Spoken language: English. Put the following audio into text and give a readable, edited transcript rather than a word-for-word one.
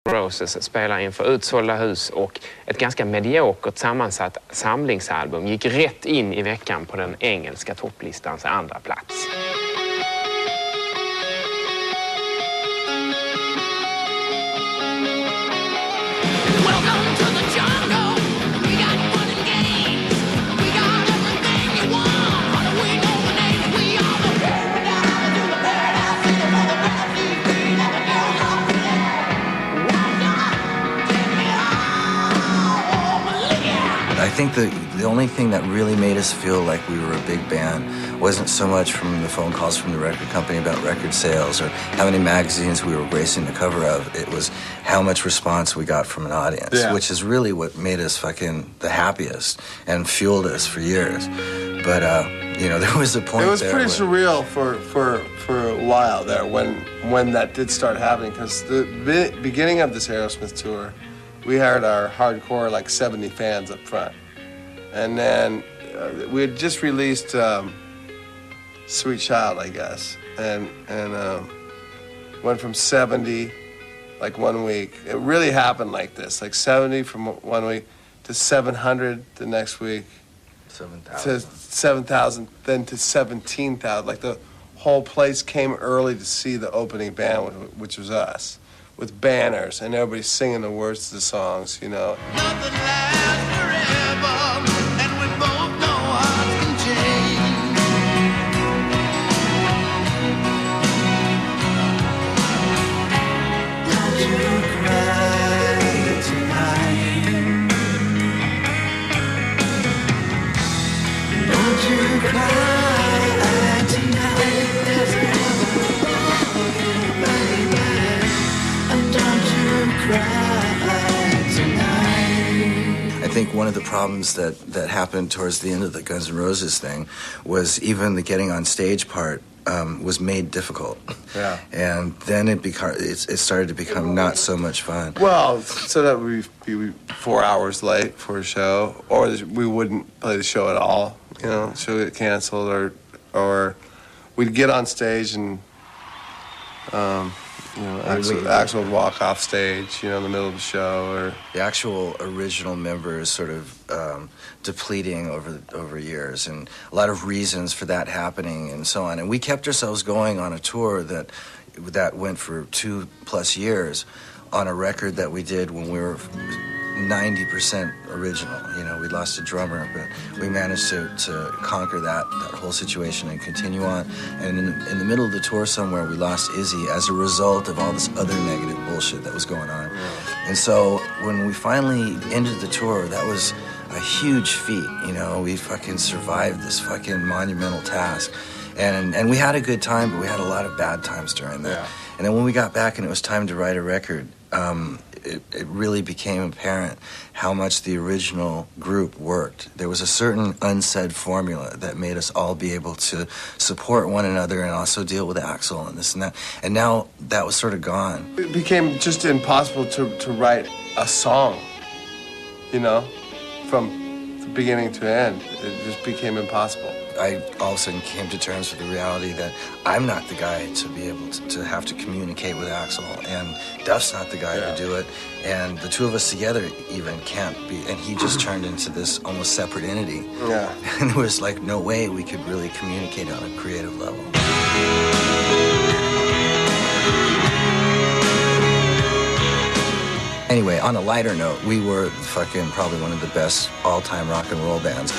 Roses spelar inför utsålda hus och ett ganska mediokert sammansatt samlingsalbum gick rätt in i veckan på den engelska topplistans andra plats. I think the only thing that really made us feel like we were a big band wasn't so much from the phone calls from the record company about record sales or how many magazines we were gracing the cover of. It was how much response we got from an audience, which is really what made us fucking the happiest and fueled us for years. But, you know, there was a point there. It was pretty surreal for a while there when that did start happening, because the beginning of this Aerosmith tour, we had our hardcore, like 70 fans up front. And then we had just released Sweet Child, I guess. And went from 70, like 1 week. It really happened like this, like 70 from 1 week to 700 the next week. 7,000. To 7,000, then to 17,000. Like the whole place came early to see the opening band, which was us, with banners and everybody singing the words to the songs, you know. Nothing lasts forever, and we both know hearts can change. Don't you cry tonight. Don't you cry tonight. There's nothing, baby. And don't you cry tonight. I think one of the problems that happened towards the end of the Guns N' Roses thing was even the getting on stage part was made difficult. Yeah. And then it started to become not so much fun. Well, so that we'd be 4 hours late for a show, or we wouldn't play the show at all. You know, show get canceled, or we'd get on stage and you know, Axl would walk off stage, you know, in the middle of the show, or The actual original members sort of depleting over years, and a lot of reasons for that happening and so on. And we kept ourselves going on a tour that went for 2+ years on a record that we did when we were 90% original. You know, we lost a drummer, but we managed to conquer that whole situation and continue on. And in the middle of the tour somewhere, we lost Izzy as a result of all this other negative bullshit that was going on. And so when we finally ended the tour, that was a huge feat. You know, we fucking survived this fucking monumental task. And we had a good time, but we had a lot of bad times during that. Yeah. And then when we got back and it was time to write a record, it really became apparent how much the original group worked. There was a certain unsaid formula that made us all be able to support one another and also deal with Axl and this and that. And now that was sort of gone. it became just impossible to write a song, you know, from the beginning to end. It just became impossible. I all of a sudden came to terms with the reality that I'm not the guy to be able to have to communicate with Axl, and Duff's not the guy to do it, and the two of us together even can't be, and he just turned into this almost separate entity. Yeah. And there was like no way we could really communicate on a creative level. Anyway, on a lighter note, we were fucking probably one of the best all-time rock and roll bands.